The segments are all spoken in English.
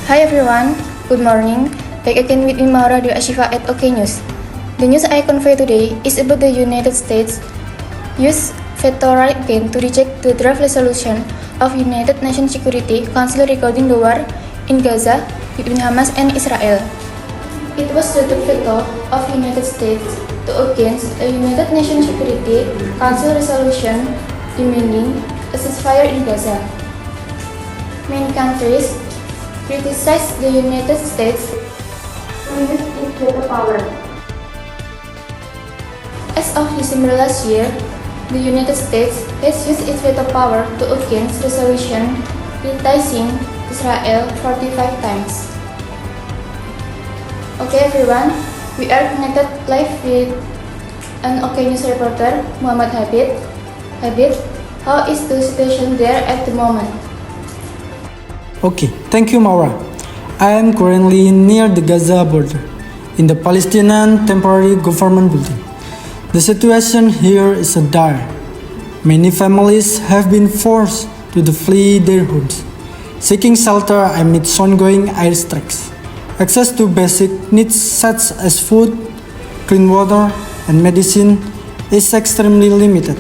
Hi everyone, good morning. Back again with me Maura Dwi Ashifa at OK News. The news I convey today is about the United States use veto right again to reject the draft resolution of United Nations Security Council regarding the war in Gaza between Hamas and Israel. It was the veto of United States to against a United Nations Security Council resolution demanding a ceasefire in Gaza. Many countries criticized the United States for using its veto power. As of December last year, the United States has used its veto power to against resolution criticizing Israel 45 times. Okay everyone, we are connected live with an OK News reporter, Muhammad Habib. Habib, how is the situation there at the moment? Okay, thank you, Maura. I am currently near the Gaza border, in the Palestinian Temporary Government building. The situation here is dire. Many families have been forced to flee their homes, seeking shelter amid ongoing airstrikes. Access to basic needs such as food, clean water, and medicine is extremely limited,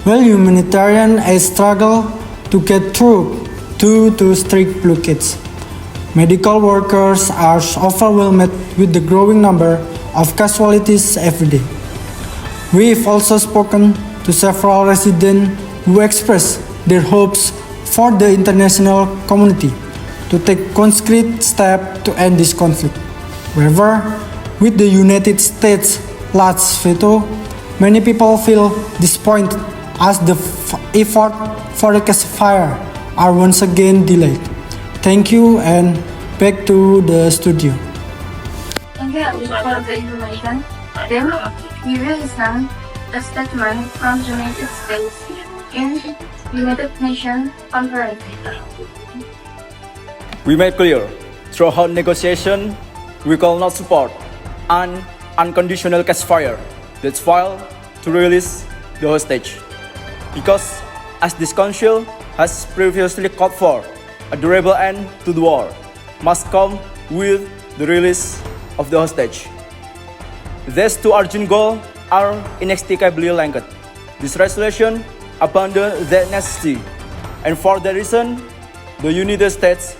while humanitarian aid struggles to get through due to strict blockades. Medical workers are overwhelmed with the growing number of casualties every day. We've also spoken to several residents who expressed their hopes for the international community to take concrete steps to end this conflict. However, with the United States' large veto, many people feel disappointed as the effort for a ceasefire are once again delayed. Thank you and back to the studio. Thank you for the information. Then we will listen a statement from the United States in United Nations Conference. We made clear throughout negotiation we will not support an unconditional ceasefire that's filed to release the hostage. Because as this council has previously called for, a durable end to the war must come with the release of the hostage. These two urgent goals are inextricably linked. This resolution abandons that necessity, and for that reason, the United States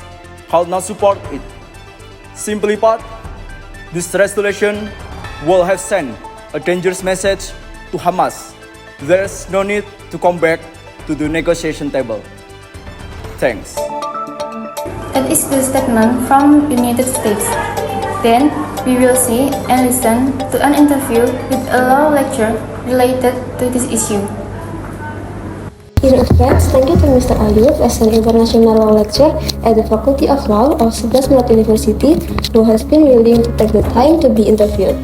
will not support it. Simply put, this resolution will have sent a dangerous message to Hamas. There's no need to come back to the negotiation table. Thanks. That is the statement from United States. Then we will see and listen to an interview with a law lecturer related to this issue. In advance, thank you to Mr. Ayub as an international law lecturer at the Faculty of Law of Sebelas Melati University who has been willing to take the time to be interviewed.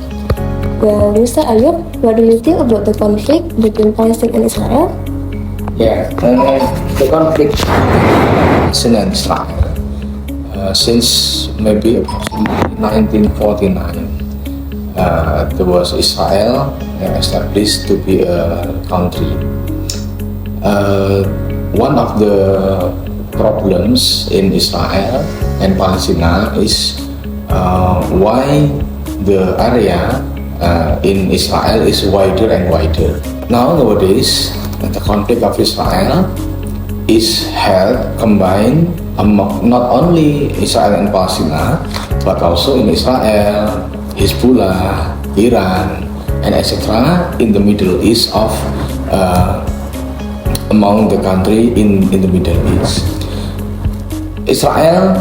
Well, Mr. Ayub, what do you think about the conflict between Palestine and Israel? Yeah, the conflict in Israel since maybe approximately 1949, there was Israel established to be a country. One of the problems in Israel and Palestine is why the area in Israel is wider and wider. Nowadays, the conflict of Israel is held combined among not only Israel and Palestine, but also in Israel, Hezbollah, Iran, and etc. in the Middle East of among the country in the Middle East. Israel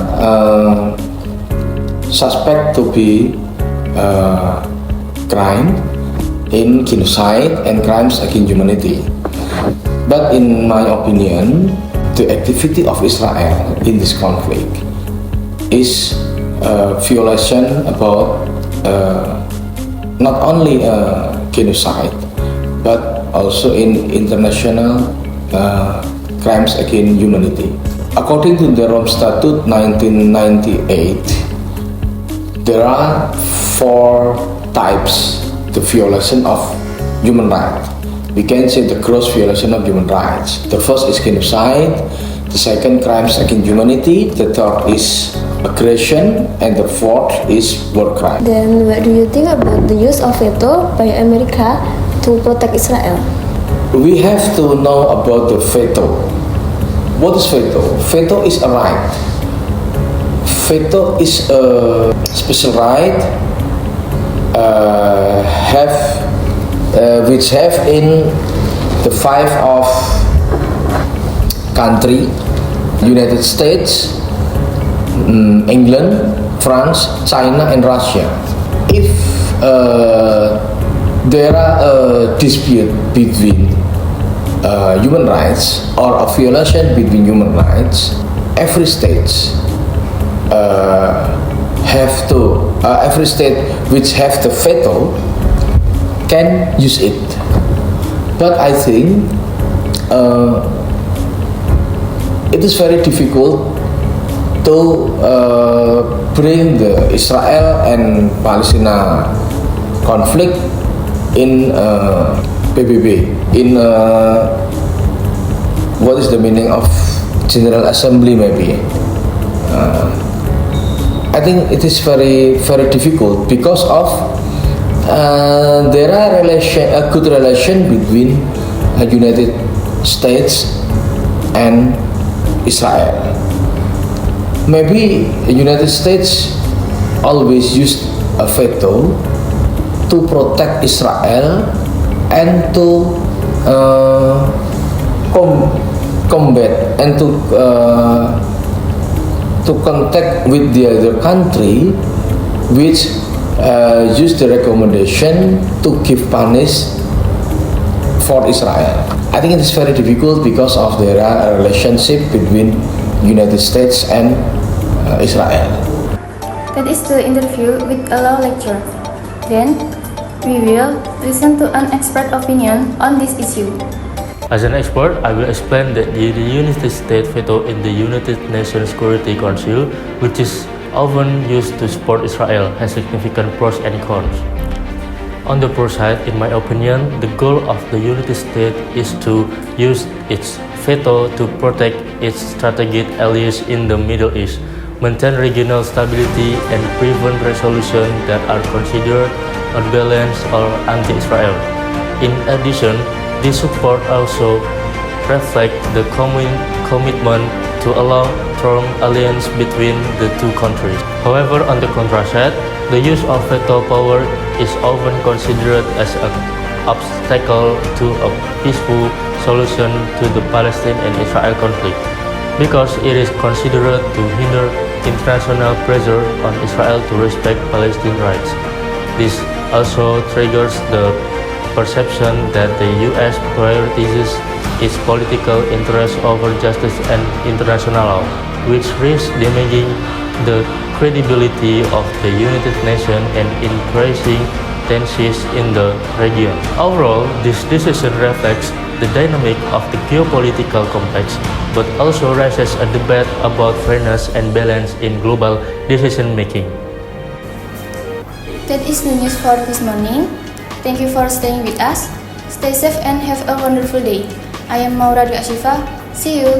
suspect to be crime in genocide and crimes against humanity. But in my opinion, the activity of Israel in this conflict is a violation about not only genocide, but also in international crimes against humanity. According to the Rome Statute 1998, there are 4 types the violation of human rights. We can say the gross violation of human rights. The first is genocide, the second crimes against humanity, the third is aggression, and the fourth is war crime. Then what do you think about the use of veto by America to protect Israel? We have to know about the veto. What is veto? Veto is a right. Veto is a special right which have in the five of country: United States, England, France, China, and Russia. If there are a dispute between human rights or a violation between human rights, every state every state which have the veto can use it. But I think it is very difficult to bring the Israel and Palestine conflict in PBB, in what is the meaning of General Assembly maybe. I think it is very difficult because of there are a good relation between United States and Israel. Maybe the United States always used a veto to protect Israel and to combat and to contact with the other country which use the recommendation to give punish for Israel. I think it is very difficult because of the relationship between United States and Israel. That is the interview with a law lecturer. Then, we will listen to an expert opinion on this issue. As an expert, I will explain that the United States veto in the United Nations Security Council, which is often used to support Israel, has significant pros and cons. On the pro side, in my opinion, the goal of the United States is to use its veto to protect its strategic allies in the Middle East, maintain regional stability, and prevent resolutions that are considered unbalanced or anti-Israel. In addition, this support also reflects the commitment to allow strong alliance between the two countries. However, on the contrary side, the use of veto power is often considered as an obstacle to a peaceful solution to the Palestine and Israel conflict, because it is considered to hinder international pressure on Israel to respect Palestinian rights. This also triggers the perception that the U.S. prioritizes its political interests over justice and international law, which risks damaging the credibility of the United Nations and increasing tensions in the region. Overall, this decision reflects the dynamic of the geopolitical complex, but also raises a debate about fairness and balance in global decision-making. That is the news for this morning. Thank you for staying with us. Stay safe and have a wonderful day. I am Maura Dwi Ashifa. See you.